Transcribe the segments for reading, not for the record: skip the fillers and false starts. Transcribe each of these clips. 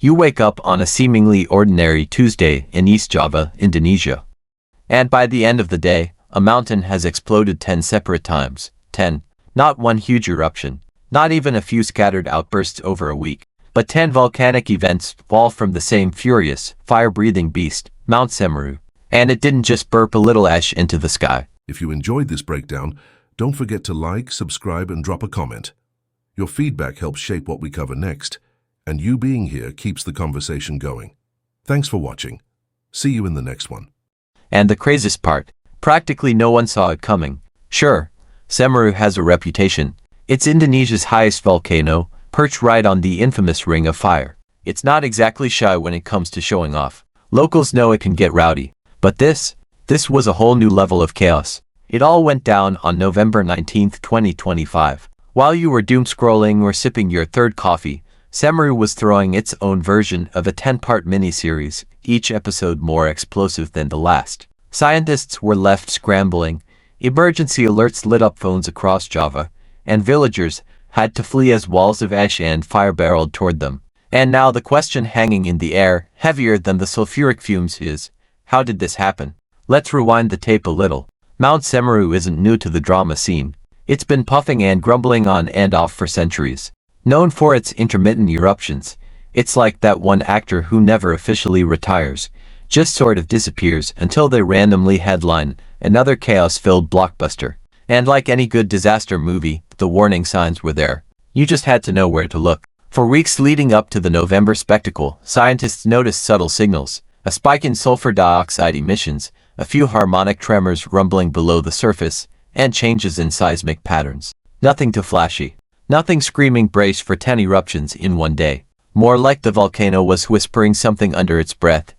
You wake up on a seemingly ordinary Tuesday in East Java, Indonesia. And by the end of the day, a mountain has exploded 10 separate times. 10. Not one huge eruption. Not even a few scattered outbursts over a week. But 10 volcanic events fall from the same furious, fire-breathing beast, Mount Semeru. And it didn't just burp a little ash into the sky. If you enjoyed this breakdown, don't forget to like, subscribe, and drop a comment. Your feedback helps shape what we cover next, and you being here keeps the conversation going. Thanks for watching. See you in the next one. And the craziest part, practically no one saw it coming. Sure, Semeru has a reputation. It's Indonesia's highest volcano, perched right on the infamous Ring of Fire. It's not exactly shy when it comes to showing off. Locals know it can get rowdy. But this was a whole new level of chaos. It all went down on November 19, 2025. While you were doom scrolling or sipping your third coffee, Semeru was throwing its own version of a 10-part mini-series, each episode more explosive than the last. Scientists were left scrambling, emergency alerts lit up phones across Java, and villagers had to flee as walls of ash and fire barreled toward them. And now the question hanging in the air, heavier than the sulfuric fumes, is, how did this happen? Let's rewind the tape a little. Mount Semeru isn't new to the drama scene. It's been puffing and grumbling on and off for centuries. Known for its intermittent eruptions, it's like that one actor who never officially retires, just sort of disappears until they randomly headline another chaos-filled blockbuster. And like any good disaster movie, the warning signs were there. You just had to know where to look. For weeks leading up to the November spectacle, scientists noticed subtle signals, a spike in sulfur dioxide emissions, a few harmonic tremors rumbling below the surface, and changes in seismic patterns. Nothing too flashy. Nothing screaming brace for 10 eruptions in one day. More like the volcano was whispering something under its breath,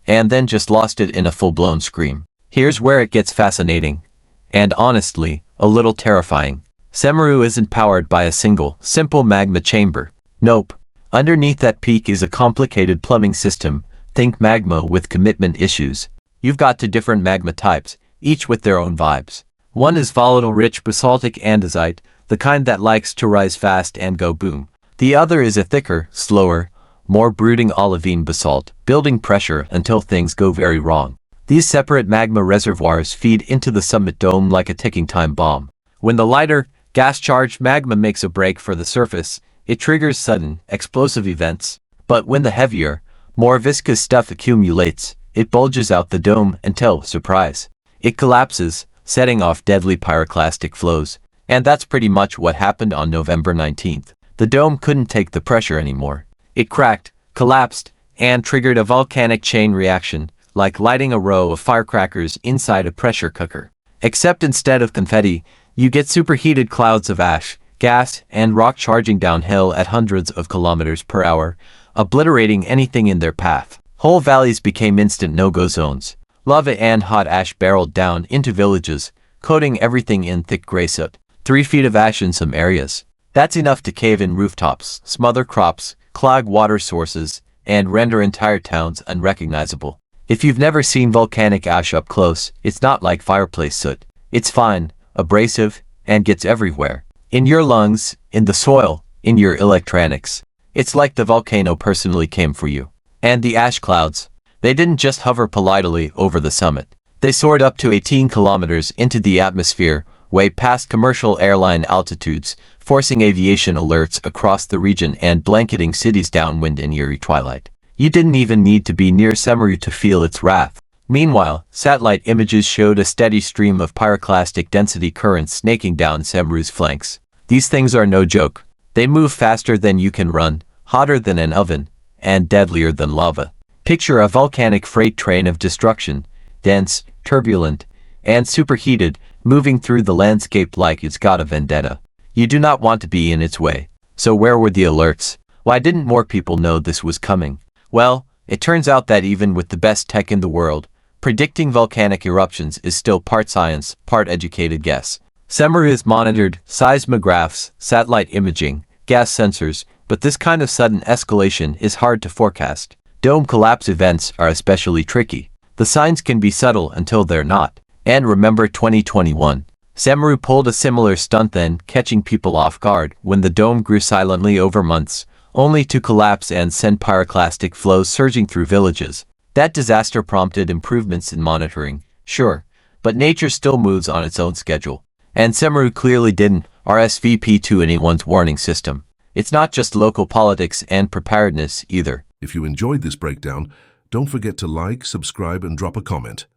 and then just lost it in a full-blown scream. Here's where it gets fascinating. And honestly, a little terrifying. Semeru isn't powered by a single, simple magma chamber. Nope. Underneath that peak is a complicated plumbing system. Think magma with commitment issues. You've got 2 different magma types, each with their own vibes. One is volatile-rich basaltic andesite, the kind that likes to rise fast and go boom. The other is a thicker, slower, more brooding olivine basalt, building pressure until things go very wrong. These separate magma reservoirs feed into the summit dome like a ticking time bomb. When the lighter, gas-charged magma makes a break for the surface, it triggers sudden, explosive events. But when the heavier, more viscous stuff accumulates, it bulges out the dome until, surprise, it collapses, setting off deadly pyroclastic flows. And that's pretty much what happened on November 19th. The dome couldn't take the pressure anymore. It cracked, collapsed, and triggered a volcanic chain reaction, like lighting a row of firecrackers inside a pressure cooker. Except instead of confetti, you get superheated clouds of ash, gas, and rock charging downhill at hundreds of kilometers per hour, obliterating anything in their path. Whole valleys became instant no-go zones. Lava and hot ash barreled down into villages, coating everything in thick gray soot. 3 feet of ash in some areas. That's enough to cave in rooftops, smother crops, clog water sources, and render entire towns unrecognizable. If you've never seen volcanic ash up close, it's not like fireplace soot. It's fine, abrasive, and gets everywhere. In your lungs, in the soil, in your electronics. It's like the volcano personally came for you. And the ash clouds, they didn't just hover politely over the summit. They soared up to 18 kilometers into the atmosphere, way past commercial airline altitudes, forcing aviation alerts across the region and blanketing cities downwind in eerie twilight. You didn't even need to be near Semeru to feel its wrath. Meanwhile, satellite images showed a steady stream of pyroclastic density currents snaking down Semeru's flanks. These things are no joke. They move faster than you can run, hotter than an oven, and deadlier than lava. Picture a volcanic freight train of destruction, dense, turbulent, and superheated, moving through the landscape like it's got a vendetta. You do not want to be in its way. So where were the alerts? Why didn't more people know this was coming? Well, it turns out that even with the best tech in the world, predicting volcanic eruptions is still part science, part educated guess. Semeru is monitored, seismographs, satellite imaging, gas sensors, but this kind of sudden escalation is hard to forecast. Dome collapse events are especially tricky. The signs can be subtle until they're not. And remember 2021. Semeru pulled a similar stunt then, catching people off guard when the dome grew silently over months, only to collapse and send pyroclastic flows surging through villages. That disaster prompted improvements in monitoring, sure, but nature still moves on its own schedule. And Semeru clearly didn't RSVP to anyone's warning system. It's not just local politics and preparedness either. If you enjoyed this breakdown, don't forget to like, subscribe, and drop a comment.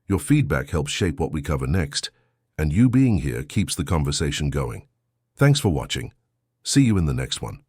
Your feedback helps shape what we cover next, and you being here keeps the conversation going. Thanks for watching. See you in the next one.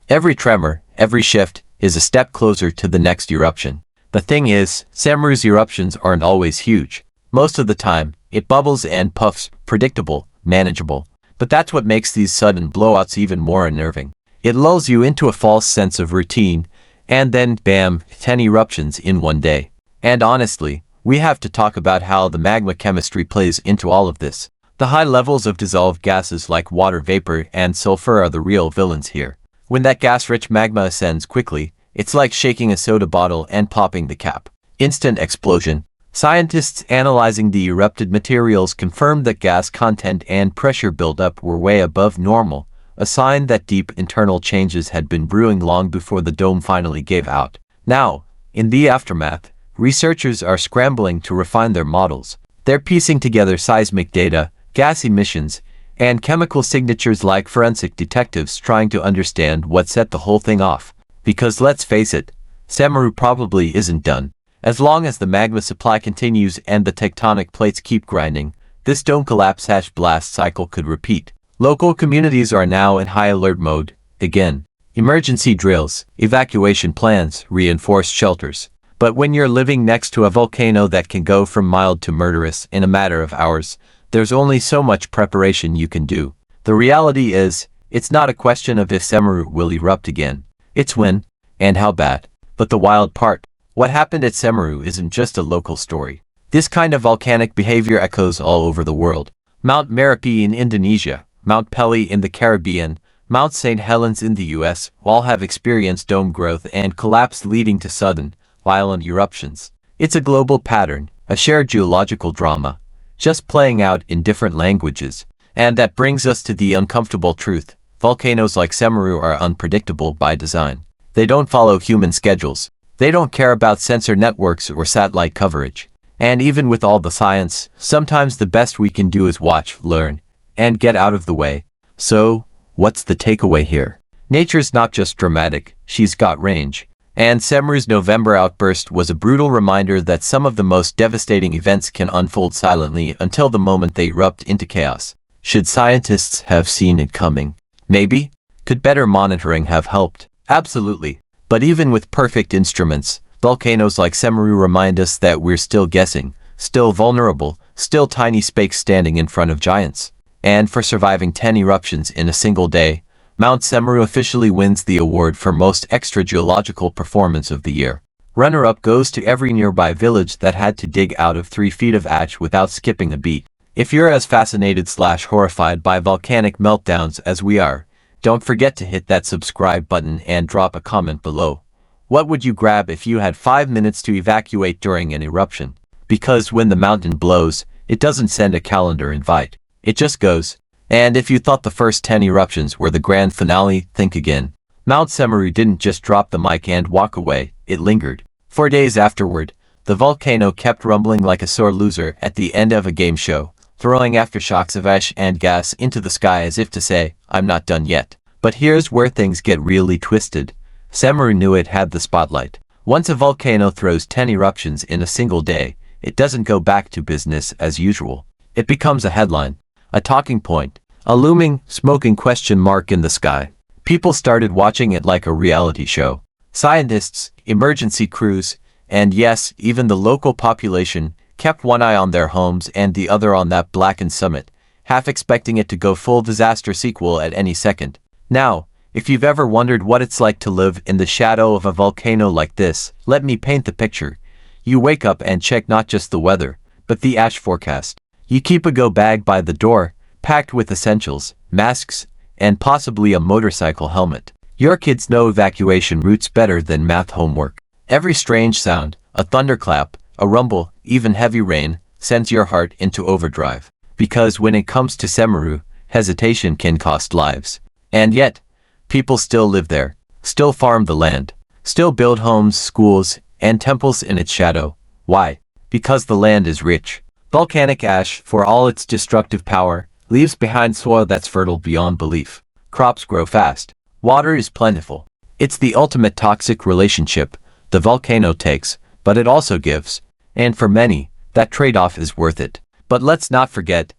Every tremor, every shift, is a step closer to the next eruption. The thing is, Semeru's eruptions aren't always huge. Most of the time, it bubbles and puffs, predictable, manageable. But that's what makes these sudden blowouts even more unnerving. It lulls you into a false sense of routine, and then, bam, 10 eruptions in one day. And honestly, we have to talk about how the magma chemistry plays into all of this. The high levels of dissolved gases like water vapor and sulfur are the real villains here. When that gas-rich magma ascends quickly, it's like shaking a soda bottle and popping the cap. Instant explosion. Scientists analyzing the erupted materials confirmed that gas content and pressure buildup were way above normal, a sign that deep internal changes had been brewing long before the dome finally gave out. Now, in the aftermath, researchers are scrambling to refine their models. They're piecing together seismic data, gas emissions, and chemical signatures like forensic detectives trying to understand what set the whole thing off. Because let's face it, Semeru probably isn't done. As long as the magma supply continues and the tectonic plates keep grinding, this dome collapse/blast cycle could repeat. Local communities are now in high alert mode, again. Emergency drills, evacuation plans, reinforced shelters. But when you're living next to a volcano that can go from mild to murderous in a matter of hours, there's only so much preparation you can do. The reality is, it's not a question of if Semeru will erupt again. It's when, and how bad. But the wild part, what happened at Semeru isn't just a local story. This kind of volcanic behavior echoes all over the world. Mount Merapi in Indonesia, Mount Pelly in the Caribbean, Mount St. Helens in the US, all have experienced dome growth and collapse leading to sudden, violent eruptions. It's a global pattern, a shared geological drama, just playing out in different languages. And that brings us to the uncomfortable truth. Volcanoes like Semeru are unpredictable by design. They don't follow human schedules. They don't care about sensor networks or satellite coverage. And even with all the science, sometimes the best we can do is watch, learn, and get out of the way. So, what's the takeaway here? Nature's not just dramatic, she's got range. And Semeru's November outburst was a brutal reminder that some of the most devastating events can unfold silently until the moment they erupt into chaos. Should scientists have seen it coming? Maybe. Could better monitoring have helped? Absolutely. But even with perfect instruments, volcanoes like Semeru remind us that we're still guessing, still vulnerable, still tiny spakes standing in front of giants. And for surviving 10 eruptions in a single day, Mount Semeru officially wins the award for most extrageological performance of the year. Runner-up goes to every nearby village that had to dig out of 3 feet of ash without skipping a beat. If you're as fascinated/horrified by volcanic meltdowns as we are, don't forget to hit that subscribe button and drop a comment below. What would you grab if you had 5 minutes to evacuate during an eruption? Because when the mountain blows, it doesn't send a calendar invite. It just goes. And if you thought the first 10 eruptions were the grand finale, think again. Mount Semeru didn't just drop the mic and walk away, it lingered. For days afterward, the volcano kept rumbling like a sore loser at the end of a game show, throwing aftershocks of ash and gas into the sky as if to say, I'm not done yet. But here's where things get really twisted. Semeru knew it had the spotlight. Once a volcano throws 10 eruptions in a single day, it doesn't go back to business as usual. It becomes a headline, a talking point, a looming, smoking question mark in the sky. People started watching it like a reality show. Scientists, emergency crews, and yes, even the local population, kept one eye on their homes and the other on that blackened summit, half expecting it to go full disaster sequel at any second. Now, if you've ever wondered what it's like to live in the shadow of a volcano like this, let me paint the picture. You wake up and check not just the weather, but the ash forecast. You keep a go bag by the door, packed with essentials, masks, and possibly a motorcycle helmet. Your kids know evacuation routes better than math homework. Every strange sound, a thunderclap, a rumble, even heavy rain, sends your heart into overdrive. Because when it comes to Semeru, hesitation can cost lives. And yet, People still live there, still farm the land, still build homes, schools, and temples in its shadow. Why? Because the land is rich. Volcanic ash, for all its destructive power, leaves behind soil that's fertile beyond belief. Crops grow fast. Water is plentiful. It's the ultimate toxic relationship the volcano takes, but it also gives. And for many, that trade-off is worth it. But let's not forget,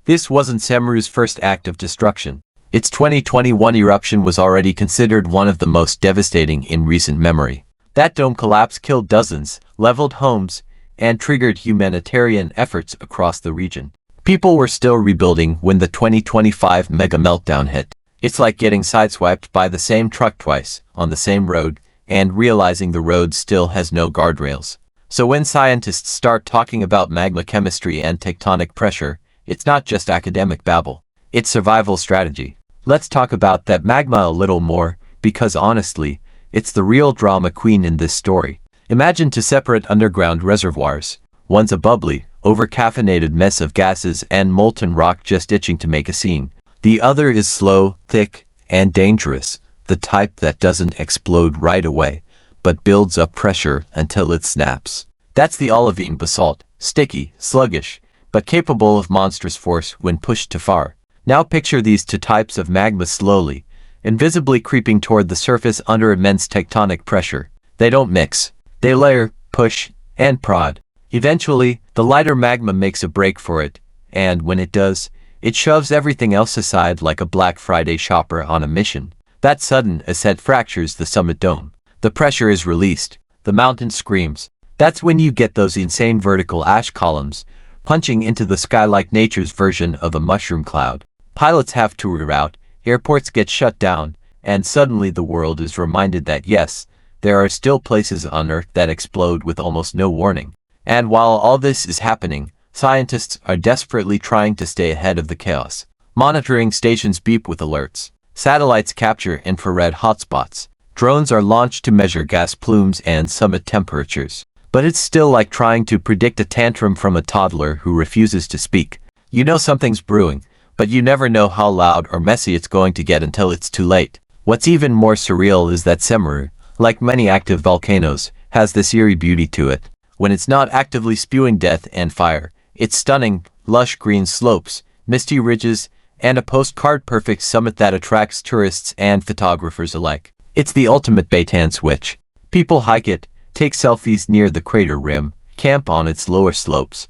this wasn't Semeru's first act of destruction. Its 2021 eruption was already considered one of the most devastating in recent memory. That dome collapse killed dozens, leveled homes, and triggered humanitarian efforts across the region. People were still rebuilding when the 2025 mega meltdown hit. It's like getting sideswiped by the same truck twice, on the same road, and realizing the road still has no guardrails. So when scientists start talking about magma chemistry and tectonic pressure, it's not just academic babble. It's survival strategy. Let's talk about that magma a little more, because honestly, it's the real drama queen in this story. Imagine two separate underground reservoirs. One's a bubbly, over-caffeinated mess of gases and molten rock just itching to make a scene. The other is slow, thick, and dangerous, the type that doesn't explode right away, but builds up pressure until it snaps. That's the olivine basalt, sticky, sluggish, but capable of monstrous force when pushed too far. Now picture these two types of magma slowly, invisibly creeping toward the surface under immense tectonic pressure. They don't mix. They layer, push, and prod. Eventually, the lighter magma makes a break for it, and when it does, it shoves everything else aside like a Black Friday shopper on a mission. That sudden ascent fractures the summit dome. The pressure is released. The mountain screams. That's when you get those insane vertical ash columns, punching into the sky like nature's version of a mushroom cloud. Pilots have to reroute, airports get shut down, and suddenly the world is reminded that yes, there are still places on Earth that explode with almost no warning. And while all this is happening, scientists are desperately trying to stay ahead of the chaos. Monitoring stations beep with alerts. Satellites capture infrared hotspots. Drones are launched to measure gas plumes and summit temperatures. But it's still like trying to predict a tantrum from a toddler who refuses to speak. You know something's brewing, but you never know how loud or messy it's going to get until it's too late. What's even more surreal is that Semeru, like many active volcanoes, has this eerie beauty to it. When it's not actively spewing death and fire, it's stunning, lush green slopes, misty ridges, and a postcard-perfect summit that attracts tourists and photographers alike. It's the ultimate Baytan switch. People hike it, take selfies near the crater rim, camp on its lower slopes,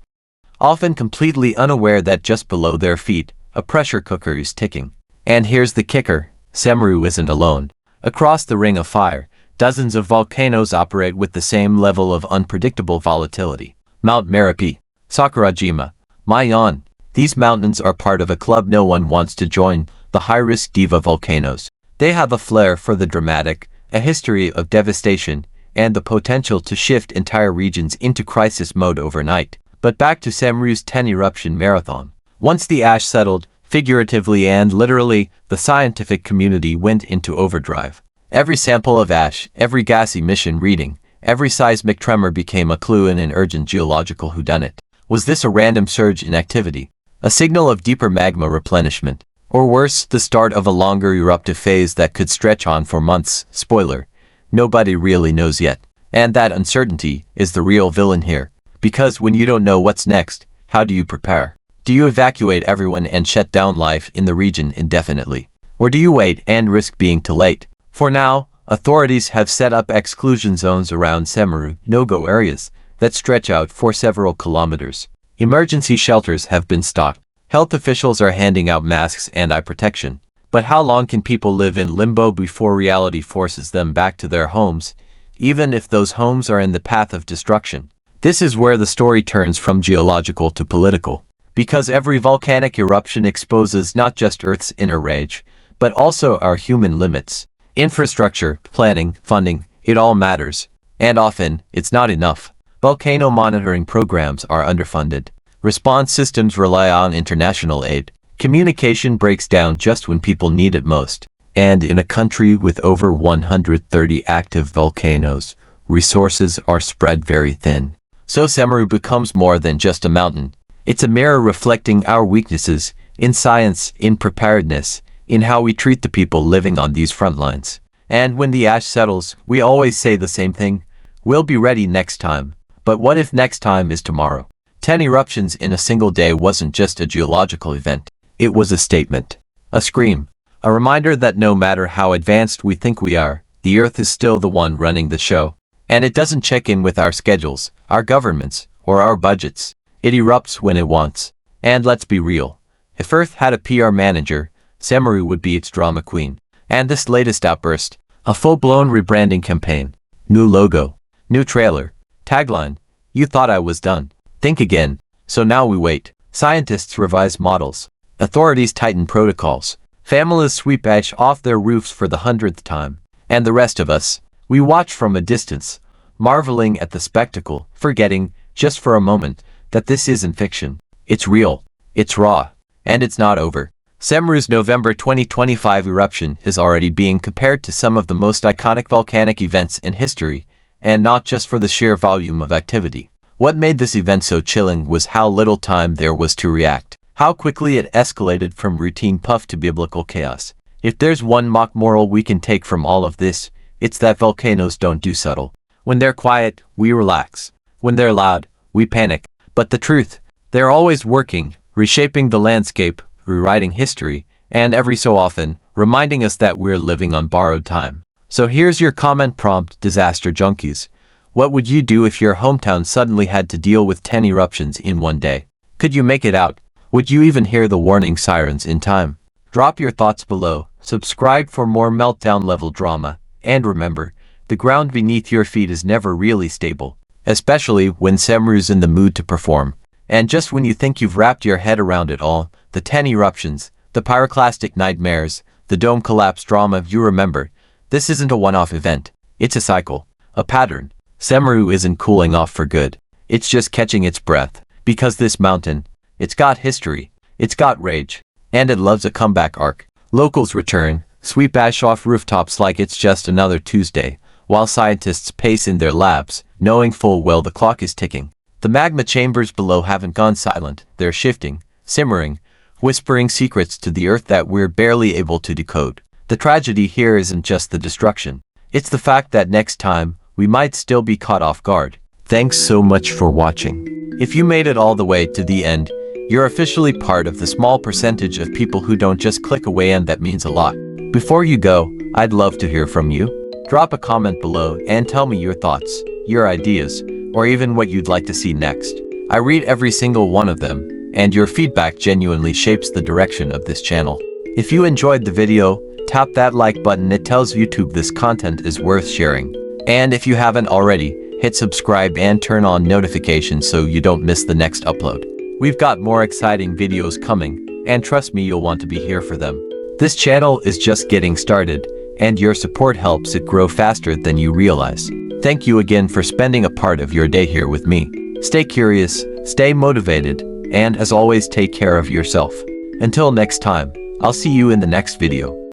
often completely unaware that just below their feet, a pressure cooker is ticking. And here's the kicker, Semeru isn't alone. Across the ring of fire, dozens of volcanoes operate with the same level of unpredictable volatility. Mount Merapi, Sakurajima, Mayon. These mountains are part of a club no one wants to join, the high-risk diva volcanoes. They have a flair for the dramatic, a history of devastation, and the potential to shift entire regions into crisis mode overnight. But back to Semeru's 10 eruption marathon. Once the ash settled, figuratively and literally, the scientific community went into overdrive. Every sample of ash, every gas emission reading, every seismic tremor became a clue in an urgent geological whodunit. Was this a random surge in activity? A signal of deeper magma replenishment? Or worse, the start of a longer eruptive phase that could stretch on for months? Spoiler, nobody really knows yet. And that uncertainty is the real villain here. Because when you don't know what's next, how do you prepare? Do you evacuate everyone and shut down life in the region indefinitely? Or do you wait and risk being too late? For now, authorities have set up exclusion zones around Semeru, no-go areas, that stretch out for several kilometers. Emergency shelters have been stocked. Health officials are handing out masks and eye protection. But how long can people live in limbo before reality forces them back to their homes, even if those homes are in the path of destruction? This is where the story turns from geological to political. Because every volcanic eruption exposes not just Earth's inner rage, but also our human limits. Infrastructure, planning, funding, it all matters. And often, it's not enough. Volcano monitoring programs are underfunded. Response systems rely on international aid. Communication breaks down just when people need it most. And in a country with over 130 active volcanoes, resources are spread very thin. So Semeru becomes more than just a mountain. It's a mirror reflecting our weaknesses, in science, in preparedness, in how we treat the people living on these front lines. And when the ash settles, we always say the same thing: we'll be ready next time. But what if next time is tomorrow? 10 eruptions in a single day wasn't just a geological event. It was a statement. A scream. A reminder that no matter how advanced we think we are, the Earth is still the one running the show. And it doesn't check in with our schedules, our governments, or our budgets. It erupts when it wants. And let's be real. If Earth had a PR manager, Semeru would be its drama queen. And this latest outburst, a full-blown rebranding campaign. New logo. New trailer. Tagline. You thought I was done. Think again. So now we wait. Scientists revise models. Authorities tighten protocols. Families sweep ash off their roofs for the 100th time. And the rest of us, we watch from a distance, marveling at the spectacle, forgetting, just for a moment, that this isn't fiction. It's real. It's raw. And it's not over. Semeru's November 2025 eruption is already being compared to some of the most iconic volcanic events in history, and not just for the sheer volume of activity. What made this event so chilling was how little time there was to react, how quickly it escalated from routine puff to biblical chaos. If there's one mock moral we can take from all of this, it's that volcanoes don't do subtle. When they're quiet, we relax. When they're loud, we panic. But the truth, they're always working, reshaping the landscape, rewriting history, and every so often, reminding us that we're living on borrowed time. So here's your comment prompt, disaster junkies. What would you do if your hometown suddenly had to deal with 10 eruptions in one day? Could you make it out? Would you even hear the warning sirens in time? Drop your thoughts below, subscribe for more meltdown-level drama, and remember, the ground beneath your feet is never really stable, especially when Semeru's in the mood to perform. And just when you think you've wrapped your head around it all, the 10 eruptions, the pyroclastic nightmares, the dome collapse drama, you remember, this isn't a one-off event. It's a cycle, a pattern. Semeru isn't cooling off for good. It's just catching its breath, because this mountain, it's got history, it's got rage, and it loves a comeback arc. Locals return, sweep ash off rooftops like it's just another Tuesday, while scientists pace in their labs, knowing full well the clock is ticking. The magma chambers below haven't gone silent, they're shifting, simmering, whispering secrets to the Earth that we're barely able to decode. The tragedy here isn't just the destruction. It's the fact that next time, we might still be caught off guard. Thanks so much for watching. If you made it all the way to the end, you're officially part of the small percentage of people who don't just click away, and that means a lot. Before you go, I'd love to hear from you. Drop a comment below and tell me your thoughts, your ideas, or even what you'd like to see next. I read every single one of them, and your feedback genuinely shapes the direction of this channel. If you enjoyed the video, tap that like button. It tells YouTube this content is worth sharing. And if you haven't already, hit subscribe and turn on notifications so you don't miss the next upload. We've got more exciting videos coming, and trust me, you'll want to be here for them. This channel is just getting started, and your support helps it grow faster than you realize. Thank you again for spending a part of your day here with me. Stay curious, stay motivated, and as always, take care of yourself. Until next time, I'll see you in the next video.